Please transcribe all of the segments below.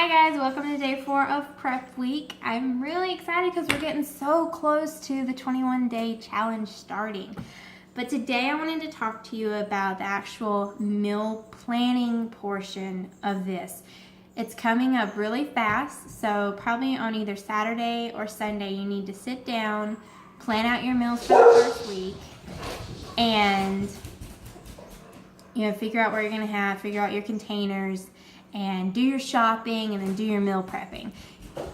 Hi guys, welcome to day 4 of prep week. I'm really excited because we're getting so close to the 21-day challenge starting. But today I wanted to talk to you about the actual meal planning portion of this. It's coming up really fast, so probably on either Saturday or Sunday you need to sit down, plan out your meals for the first week, and figure out what you're going to have, figure out your containers, and do your shopping, and then do your meal prepping.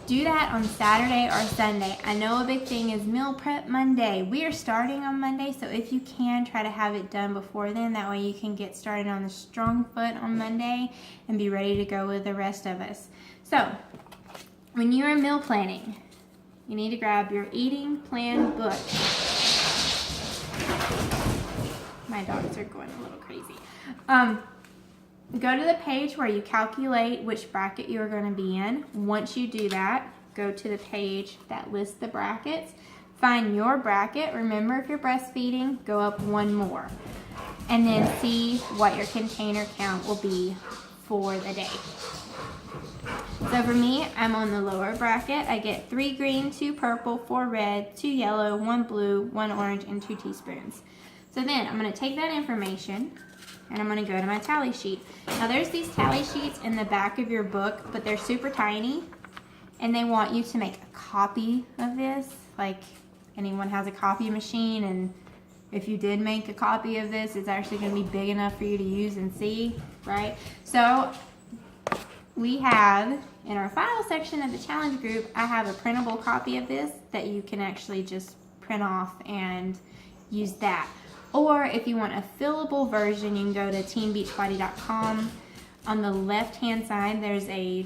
Do that on Saturday or Sunday. I know a big thing is meal prep Monday. We are starting on Monday, so if you can, try to have it done before then. That way you can get started on the strong foot on Monday and be ready to go with the rest of us. So, when you are meal planning, you need to grab your eating plan book. My dogs are going a little crazy. Go to the page where you calculate which bracket you are going to be in. Once you do that, go to the page that lists the brackets. Find your bracket. Remember, if you're breastfeeding, go up one more. And then see what your container count will be for the day. So for me, I'm on the lower bracket. I get 3 green, 2 purple, 4 red, 2 yellow, 1 blue, 1 orange, and 2 teaspoons. So then I'm going to take that information and I'm going to go to my tally sheet. Now there's these tally sheets in the back of your book, but they're super tiny, and they want you to make a copy of this. Like, anyone has a copy machine, and if you did make a copy of this, it's actually going to be big enough for you to use and see, right? So we have, in our file section of the challenge group, I have a printable copy of this that you can actually just print off and use that. Or if you want a fillable version, you can go to teambeachbody.com. On the left-hand side, there's a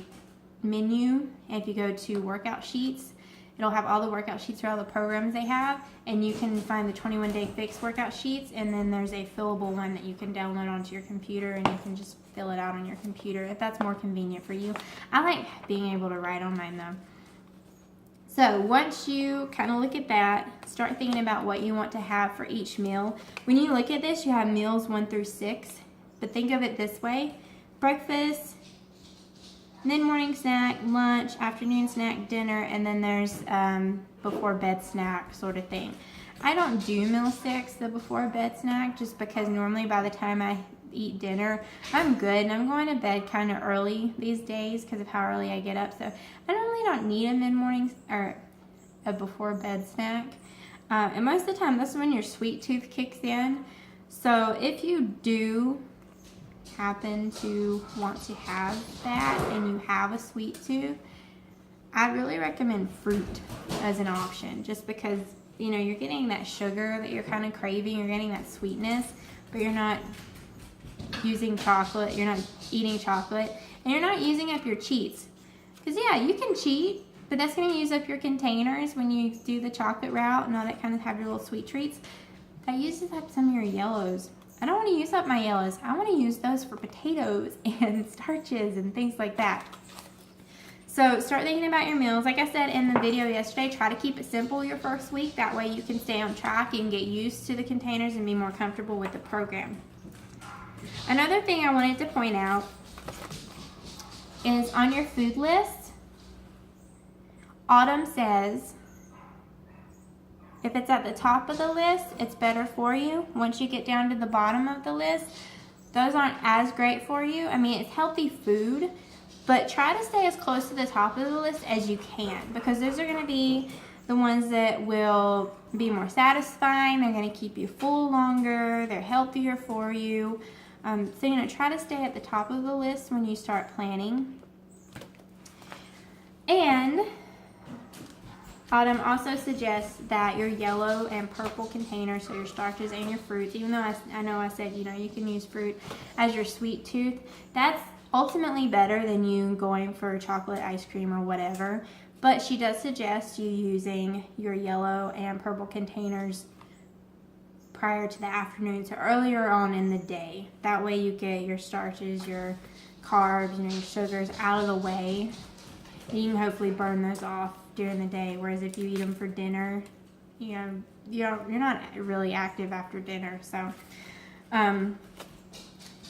menu. And if you go to workout sheets, it'll have all the workout sheets for all the programs they have. And you can find the 21-day fix workout sheets. And then there's a fillable one that you can download onto your computer, and you can just fill it out on your computer if that's more convenient for you. I like being able to write on mine though. So once you kind of look at that, start thinking about what you want to have for each meal. When you look at this, you have meals 1 through 6, but think of it this way: breakfast, mid-morning snack, lunch, afternoon snack, dinner, and then there's before bed snack sort of thing. I don't do meal 6, the before bed snack, just because normally by the time I eat dinner, I'm good, and I'm going to bed kind of early these days because of how early I get up. So I normally don't need a mid-morning or a before bed snack. And most of the time, that's when your sweet tooth kicks in. So if you do happen to want to have that and you have a sweet tooth, I really recommend fruit as an option, just because you're getting that sugar that you're kind of craving, you're getting that sweetness, but you're not using chocolate, you're not eating chocolate, and you're not using up your cheats. Because yeah, you can cheat, but that's going to use up your containers when you do the chocolate route and all that, kind of have your little sweet treats. That uses up some of your yellows. I don't want to use up my yellows. I want to use those for potatoes and starches and things like that. So start thinking about your meals. Like I said in the video yesterday, try to keep it simple your first week. That way you can stay on track and get used to the containers and be more comfortable with the program. Another thing I wanted to point out is on your food list, Autumn says if it's at the top of the list, it's better for you. Once you get down to the bottom of the list, those aren't as great for you. I mean, it's healthy food, but try to stay as close to the top of the list as you can, because those are going to be the ones that will be more satisfying. They're going to keep you full longer. They're healthier for you. So, try to stay at the top of the list when you start planning. And Autumn also suggests that your yellow and purple containers, so your starches and your fruits, even though I know I said, you can use fruit as your sweet tooth, that's ultimately better than you going for chocolate ice cream or whatever. But she does suggest you using your yellow and purple containers prior to the afternoon, so earlier on in the day. That way you get your starches, your carbs, your sugars out of the way, and you can hopefully burn those off during the day. Whereas if you eat them for dinner, you're not really active after dinner. So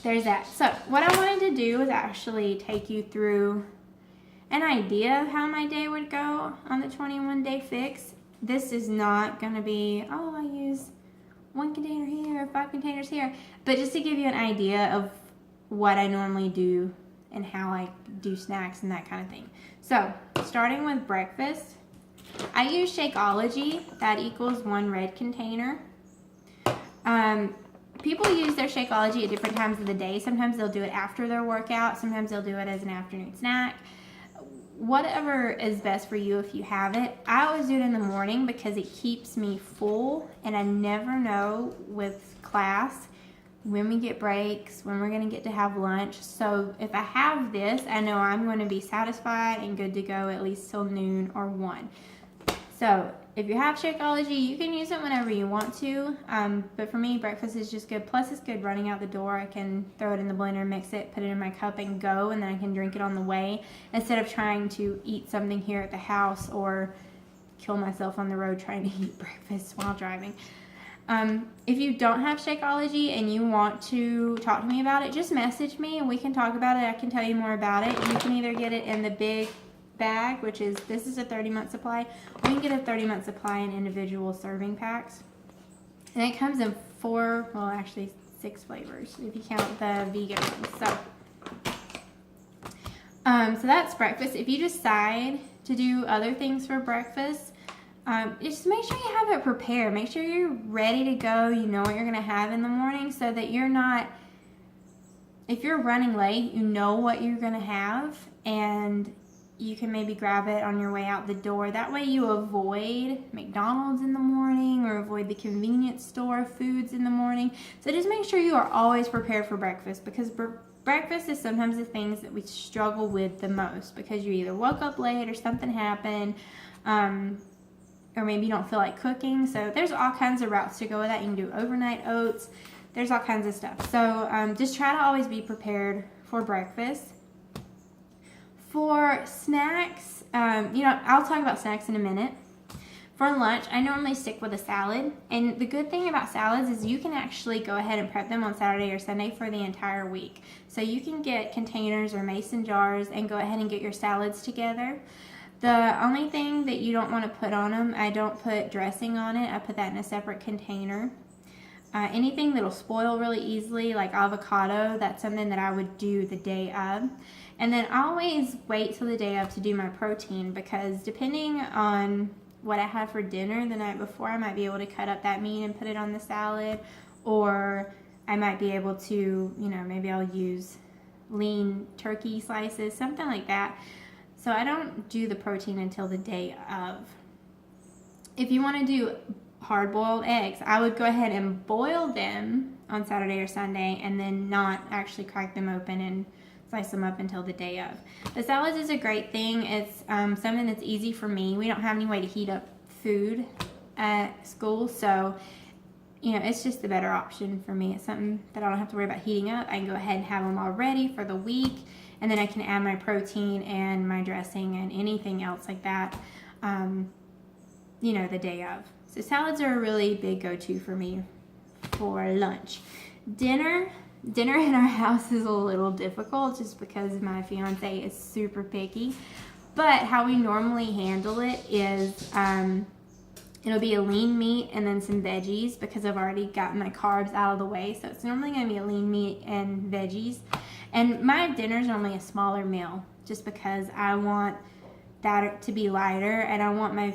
there's that. So what I wanted to do is actually take you through an idea of how my day would go on the 21-day fix. This is not going to be, oh, I use 1 container here, 5 containers here. But just to give you an idea of what I normally do and how I do snacks and that kind of thing. So, starting with breakfast, I use Shakeology. That equals 1 red container. People use their Shakeology at different times of the day. Sometimes they'll do it after their workout. Sometimes they'll do it as an afternoon snack. Whatever is best for you if you have it. I always do it in the morning because it keeps me full, and I never know with class when we get breaks, when we're going to get to have lunch. So if I have this, I know I'm going to be satisfied and good to go at least till noon or 1. So if you have Shakeology, you can use it whenever you want to. But for me, breakfast is just good. Plus, it's good running out the door. I can throw it in the blender, mix it, put it in my cup, and go. And then I can drink it on the way instead of trying to eat something here at the house or kill myself on the road trying to eat breakfast while driving. If you don't have Shakeology and you want to talk to me about it, just message me and we can talk about it. I can tell you more about it. You can either get it in the big bag, which is, this is a 30-month supply, or you can get a 30-month supply in individual serving packs. And it comes in 4, well actually 6 flavors if you count the vegan ones. So that's breakfast. If you decide to do other things for breakfast, just make sure you have it prepared. Make sure you're ready to go. You know what you're going to have in the morning so that you're not, if you're running late, you know what you're going to have, and you can maybe grab it on your way out the door. That way you avoid McDonald's in the morning or avoid the convenience store foods in the morning. So just make sure you are always prepared for breakfast, because breakfast is sometimes the things that we struggle with the most, because you either woke up late or something happened, or maybe you don't feel like cooking. So there's all kinds of routes to go with that. You can do overnight oats. There's all kinds of stuff. So just try to always be prepared for breakfast. For snacks, I'll talk about snacks in a minute. For lunch, I normally stick with a salad. And the good thing about salads is you can actually go ahead and prep them on Saturday or Sunday for the entire week. So you can get containers or mason jars and go ahead and get your salads together. The only thing that you don't want to put on them, I don't put dressing on it. I put that in a separate container. Anything that'll spoil really easily, like avocado, that's something that I would do the day of. And then I always wait till the day of to do my protein, because depending on what I have for dinner the night before, I might be able to cut up that meat and put it on the salad, or I might be able to, maybe I'll use lean turkey slices, something like that. So I don't do the protein until the day of. If you want to do hard-boiled eggs, I would go ahead and boil them on Saturday or Sunday and then not actually crack them open and slice them up until the day of. The salads is a great thing. It's something that's easy for me. We don't have any way to heat up food at school, so it's just the better option for me. It's something that I don't have to worry about heating up. I can go ahead and have them all ready for the week, and then I can add my protein and my dressing and anything else like that, the day of. So salads are a really big go-to for me for lunch. Dinner in our house is a little difficult just because my fiance is super picky. But how we normally handle it is it'll be a lean meat and then some veggies, because I've already gotten my carbs out of the way. So it's normally going to be a lean meat and veggies. And my dinner is normally a smaller meal just because I want that to be lighter and I want my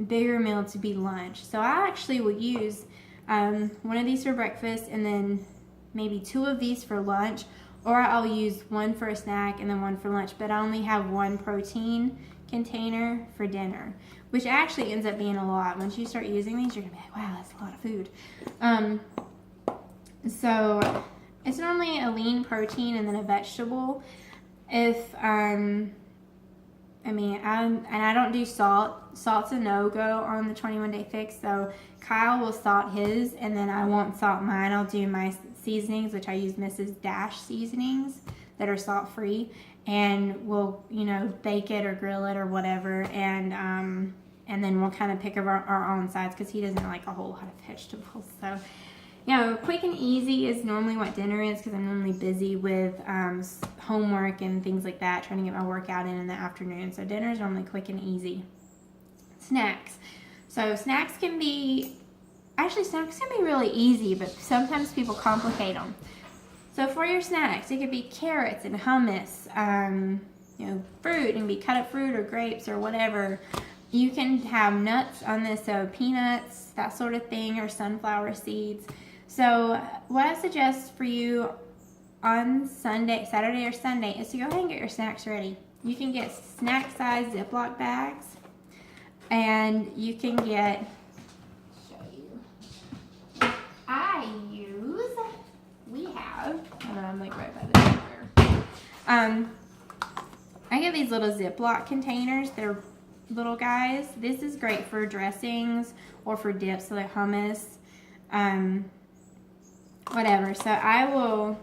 bigger meal to be lunch. So I actually will use one of these for breakfast and then maybe 2 of these for lunch, or I'll use 1 for a snack and then 1 for lunch, but I only have 1 protein container for dinner, which actually ends up being a lot. Once you start using these, you're gonna be like, wow, that's a lot of food. So it's normally a lean protein and then a vegetable. If I don't do salt. Salt's a no-go on the 21-day fix, so Kyle will salt his, and then I won't salt mine. I'll do my seasonings, which I use Mrs. Dash seasonings that are salt-free, and we'll, bake it or grill it or whatever, and then we'll kind of pick our own sides, because he doesn't like a whole lot of vegetables. So You know, quick and easy is normally what dinner is because I'm normally busy with homework and things like that, trying to get my workout in the afternoon. So dinner is normally quick and easy. Snacks. So snacks can be really easy, but sometimes people complicate them. So for your snacks, it could be carrots and hummus, you know, fruit, it can be cut up fruit or grapes or whatever. You can have nuts on this, so peanuts, that sort of thing, or sunflower seeds. So what I suggest for you on Saturday or Sunday, is to go ahead and get your snacks ready. You can get snack size Ziploc bags, and you can get, I'm like right by the door. I get these little Ziploc containers. They're little guys. This is great for dressings or for dips, so like hummus, whatever. So I will,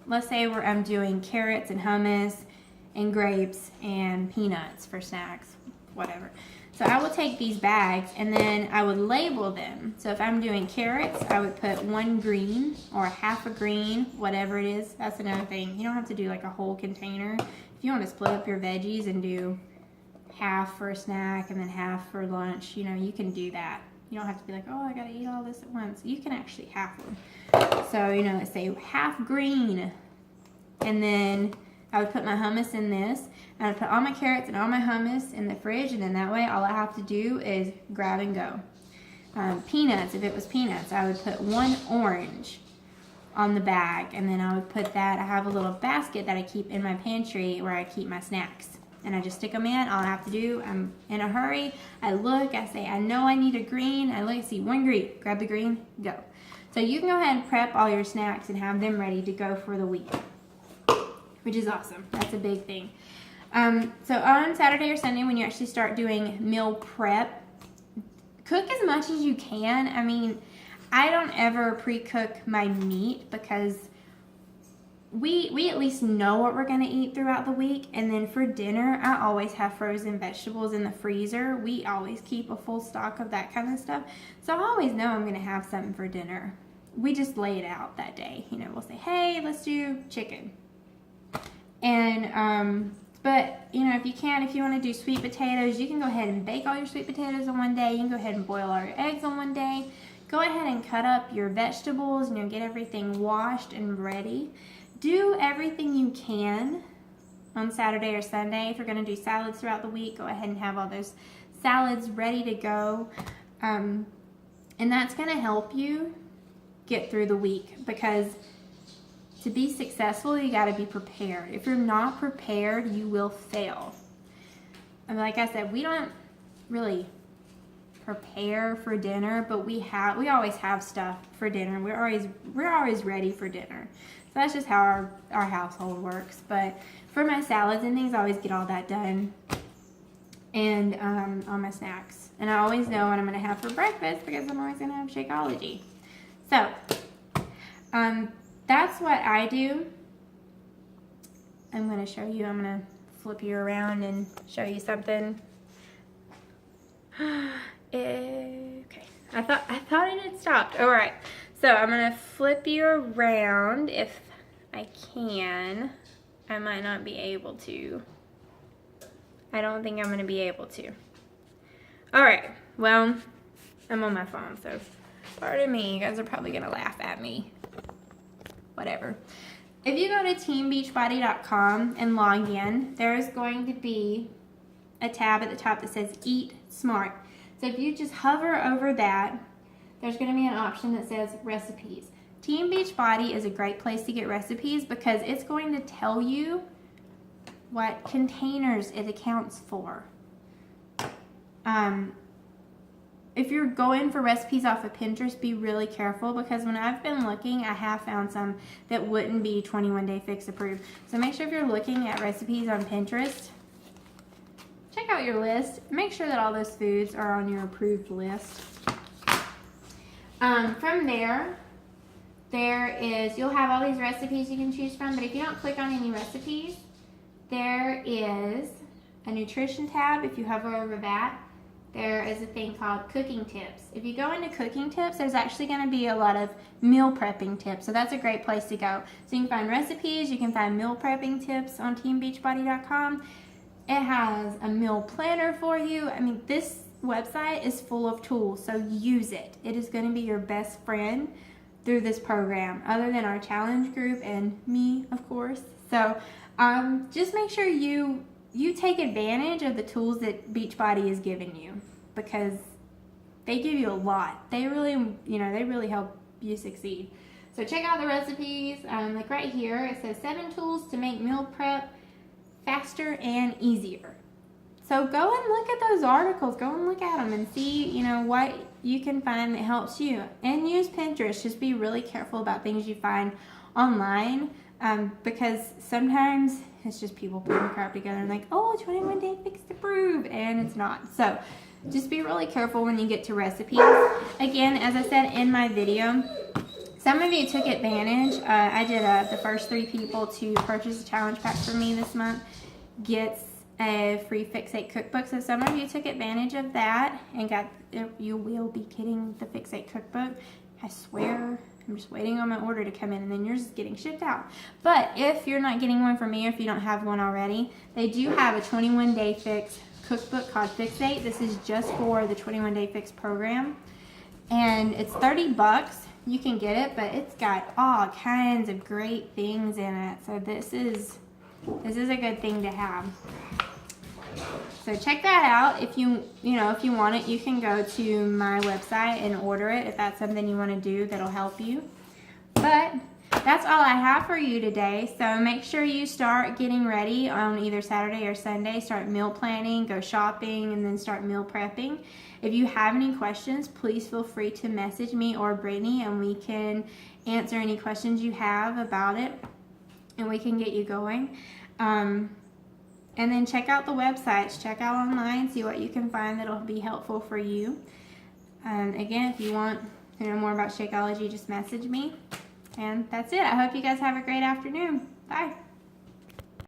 let's say I'm doing carrots and hummus and grapes and peanuts for snacks, whatever. So I will take these bags and then I would label them. So if I'm doing carrots, I would put 1 green or half a green, whatever it is. That's another thing. You don't have to do like a whole container. If you want to split up your veggies and do half for a snack and then half for lunch, you know, you can do that. You don't have to be like, oh, I gotta eat all this at once. You can actually half them. So, you know, let's say half green. And then I would put my hummus in this. And I would put all my carrots and all my hummus in the fridge, and then that way all I have to do is grab and go. Peanuts, if it was peanuts, I would put 1 orange on the bag, and then I would put that, I have a little basket that I keep in my pantry where I keep my snacks. And I just stick them in. All I have to do, I'm in a hurry, I look, I say, I know I need a green, I look, see 1 green, grab the green, go. So you can go ahead and prep all your snacks and have them ready to go for the week, which is awesome. That's a big thing. So on Saturday or Sunday, when you actually start doing meal prep, cook as much as you can. I mean, I don't ever pre-cook my meat because we at least know what we're going to eat throughout the week. And then for dinner, I always have frozen vegetables in the freezer. We always keep a full stock of that kind of stuff. So I always know I'm going to have something for dinner. We just lay it out that day. You know, we'll say, hey, let's do chicken. And, but, you know, if you want to do sweet potatoes, you can go ahead and bake all your sweet potatoes on one day. You can go ahead and boil all your eggs on one day. Go ahead and cut up your vegetables, you know, get everything washed and ready. Do everything you can on Saturday or Sunday. If you're going to do salads throughout the week, go ahead and have all those salads ready to go. And that's going to help you get through the week, because to be successful, you got to be prepared. If you're not prepared, you will fail. And like I said, we don't really prepare for dinner, but we always have stuff for dinner. We're always ready for dinner. So that's just how our household works. But for my salads and things, I always get all that done. And all my snacks. And I always know what I'm going to have for breakfast because I'm always going to have Shakeology. So, that's what I do. I'm going to show you. I'm going to flip you around and show you something. Okay. I thought it had stopped. All right. So I'm going to flip you around if I can. I might not be able to. I don't think I'm going to be able to. All right. Well, I'm on my phone, so pardon me. You guys are probably going to laugh at me. Whatever. If you go to teambeachbody.com and log in, there's going to be a tab at the top that says Eat Smart. So if you just hover over that, there's going to be an option that says Recipes. Team Beachbody is a great place to get recipes because it's going to tell you what containers it accounts for. If you're going for recipes off of Pinterest, be really careful, because when I've been looking, I have found some that wouldn't be 21 Day Fix approved. So make sure if you're looking at recipes on Pinterest, check out your list. Make sure that all those foods are on your approved list. From there you'll have all these recipes you can choose from, but if you don't click on any recipes, there is a nutrition tab. If you hover over that, there is a thing called cooking tips. If you go into cooking tips, there's actually going to be a lot of meal prepping tips. So that's a great place to go. So you can find recipes, you can find meal prepping tips on teambeachbody.com. It has a meal planner for you. I mean, this website is full of tools, so use it. It is going to be your best friend through this program, other than our challenge group and me, of course. So just make sure you take advantage of the tools that Beachbody is giving you, because they give you a lot. They really help you succeed. So check out the recipes. Like right here, it says 7 tools to make meal prep faster and easier. So go and look at those articles. Go and look at them and see, what you can find that helps you. And use Pinterest. Just be really careful about things you find online, because sometimes it's just people putting crap together and like, oh, 21 day fix to prove, and it's not. So just be really careful when you get to recipes. Again, as I said in my video, some of you took advantage. I did the first 3 people to purchase a challenge pack for me this month gets a free Fixate cookbook. So some of you took advantage of that and you will be getting the Fixate cookbook. I swear, I'm just waiting on my order to come in, and then yours is getting shipped out. But if you're not getting one from me, or if you don't have one already, they do have a 21 day fix cookbook called Fixate. This is just for the 21 day fix program, and it's $30. You can get it, but it's got all kinds of great things in it. So this is a good thing to have. So check that out. If you want it, you can go to my website and order it if that's something you want to do that'll help you. But that's all I have for you today. So make sure you start getting ready on either Saturday or Sunday. Start meal planning, go shopping, and then start meal prepping. If you have any questions, please feel free to message me or Brittany, and we can answer any questions you have about it, and we can get you going. And then check out the websites. Check out online, see what you can find that'll be helpful for you. Again, if you want to know more about Shakeology, just message me. And that's it. I hope you guys have a great afternoon. Bye.